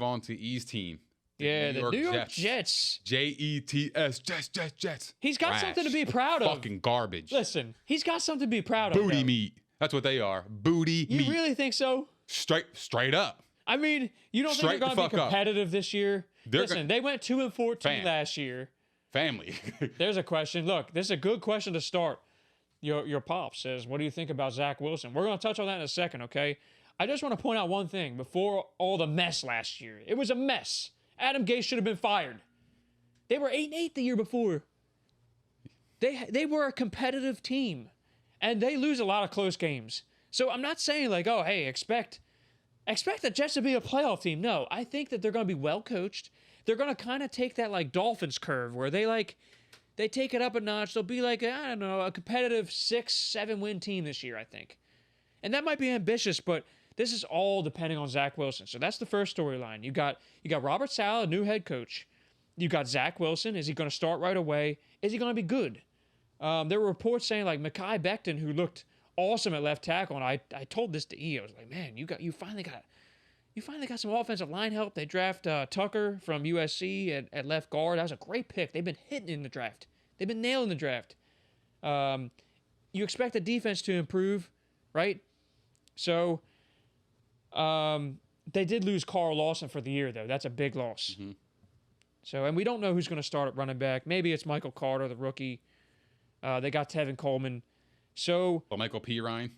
move on to E's team. The New York Jets. Jets. Jets. He's got something to be proud of. Fucking garbage. Listen, he's got something to be proud of. Booty meat. That's what they are. Booty meat. You really think so? Straight up. I mean, you don't think they're going to be competitive this year? Listen, they went 2-14 last year. Family. There's a question. Look, this is a good question to start. Your pop says, what do you think about Zach Wilson? We're going to touch on that in a second, okay? I just want to point out one thing before all the mess last year. It was a mess. Adam Gase should have been fired. They were 8-8 the year before. They were a competitive team, and they lose a lot of close games. So I'm not saying like, oh, hey, expect the Jets to be a playoff team. No, I think that they're going to be well coached. They're going to kind of take that like Dolphins curve where they take it up a notch. They'll be like, I don't know, a competitive 6-7 win team this year, I think. And that might be ambitious, but this is all depending on Zach Wilson. So that's the first storyline. You got Robert Saleh, new head coach. You got Zach Wilson. Is he going to start right away? Is he going to be good? There were reports saying like Mekhi Becton, who looked awesome at left tackle, and I told this to E. I was like, man, you finally got some offensive line help. They draft Tucker from USC at left guard. That was a great pick. They've been hitting in the draft. They've been nailing the draft. You expect the defense to improve, right? So they did lose Carl Lawson for the year, though. That's a big loss. Mm-hmm. So, and we don't know who's going to start at running back. Maybe it's Michael Carter, the rookie. They got Tevin Coleman. So, Michael P. Ryan.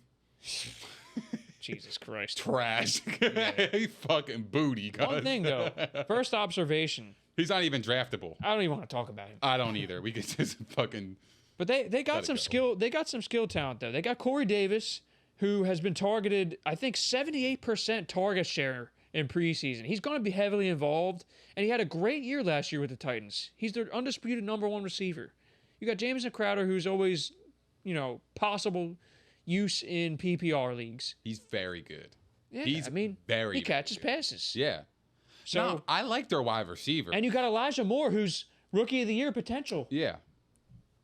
Jesus Christ. Trash. Yeah. He fucking booty, guys. One thing, though. First observation. He's not even draftable. I don't even want to talk about him. I don't either. We could just fucking... But they got some skill. They got some skill talent, though. They got Corey Davis, who has been targeted, I think, 78% target share in preseason. He's going to be heavily involved, and he had a great year last year with the Titans. He's their undisputed number one receiver. You got Jamison Crowder, who's always, possible use in PPR leagues. He's very good. Yeah, he catches passes. Yeah. So no, I like their wide receiver. And you got Elijah Moore, who's rookie of the year potential. Yeah.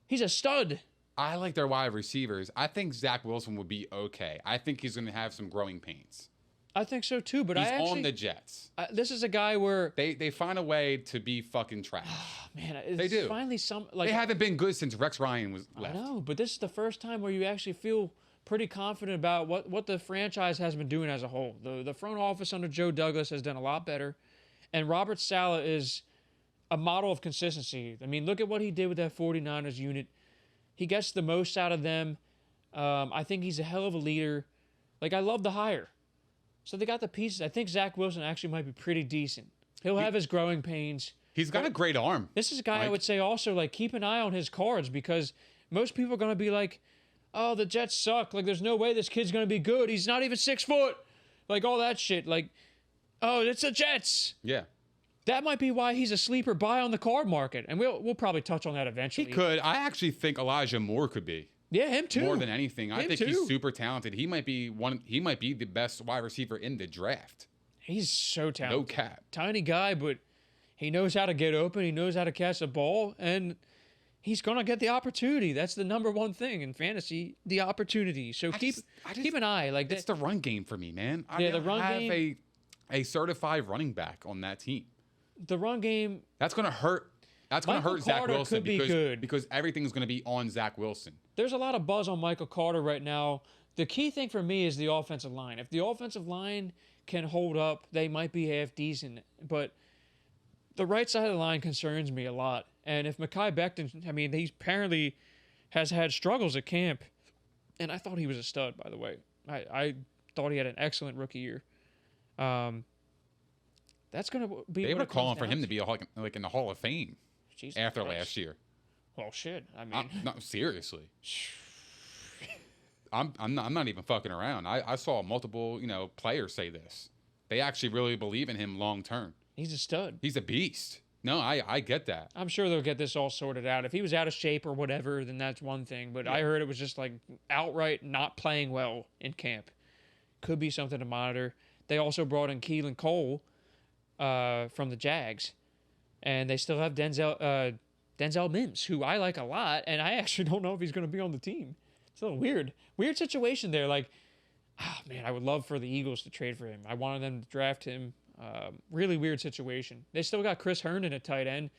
He's a stud. I like their wide receivers. I think Zach Wilson would be okay. I think he's going to have some growing pains. I think so too, but he's on the Jets. This is a guy where they find a way to be fucking trash. Man, they do. Finally, they haven't been good since Rex Ryan was left. I know, but this is the first time where you actually feel pretty confident about what the franchise has been doing as a whole. The front office under Joe Douglas has done a lot better, and Robert Saleh is a model of consistency. I mean, look at what he did with that 49ers unit. He gets the most out of them. I think he's a hell of a leader. Like, I love the hire. So they got the pieces. I think Zach Wilson actually might be pretty decent. He'll have his growing pains. He's got a great arm. This is a guy I would say also, like, keep an eye on his cards, because most people are going to be like, oh, the Jets suck. Like, there's no way this kid's going to be good. He's not even 6 foot. Like, all that shit. Like, oh, it's the Jets. Yeah. That might be why he's a sleeper buy on the card market. And we'll probably touch on that eventually. He could. I actually think Elijah Moore could be. Yeah, him too. More than anything. I think he's super talented. He might be the best wide receiver in the draft. He's so talented. No cap. Tiny guy, but he knows how to get open. He knows how to catch the ball, and he's going to get the opportunity. That's the number one thing in fantasy, the opportunity. So keep an eye. Like, it's the run game for me, man. The run game. A certified running back on that team. The run game. That's going to hurt. That's going to hurt Zach Wilson good. because everything's going to be on Zach Wilson. There's a lot of buzz on Michael Carter right now. The key thing for me is the offensive line. If the offensive line can hold up, they might be half decent. But the right side of the line concerns me a lot. And if Mekhi Becton, he apparently has had struggles at camp. And I thought he was a stud, by the way. I thought he had an excellent rookie year. That's going to be. They were calling for him to be like in the Hall of Fame. Jesus after Christ. Last year. Well, shit. No, seriously. I'm not even fucking around. I saw multiple players say this. They actually really believe in him long term. He's a stud. He's a beast. No, I get that. I'm sure they'll get this all sorted out. If he was out of shape or whatever, then that's one thing. But yeah. I heard it was just like outright not playing well in camp. Could be something to monitor. They also brought in Keelan Cole from the Jags. And they still have Denzel Mims, who I like a lot, and I actually don't know if he's going to be on the team. It's a little weird. Weird situation there. Like, man, I would love for the Eagles to trade for him. I wanted them to draft him. Really weird situation. They still got Chris Herndon at tight end,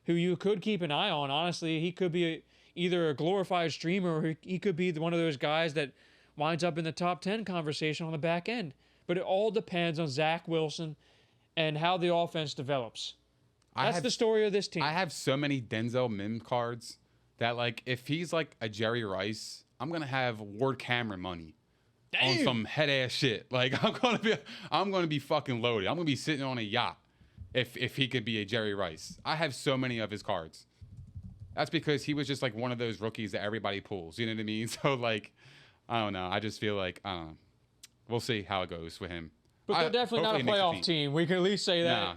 who you could keep an eye on. Honestly, he could be either a glorified streamer or he could be one of those guys that winds up in the top 10 conversation on the back end. But it all depends on Zach Wilson and how the offense develops. That's the story of this team. I have so many Denzel Mims cards that, like, if he's like a Jerry Rice, I'm gonna have Ward Cameron money on some head ass shit. Like, I'm gonna be fucking loaded. I'm gonna be sitting on a yacht if he could be a Jerry Rice. I have so many of his cards. That's because he was just like one of those rookies that everybody pulls. You know what I mean? So, like, I don't know. I just feel like we'll see how it goes with him. But they're definitely not a playoff team. We can at least say that. Nah,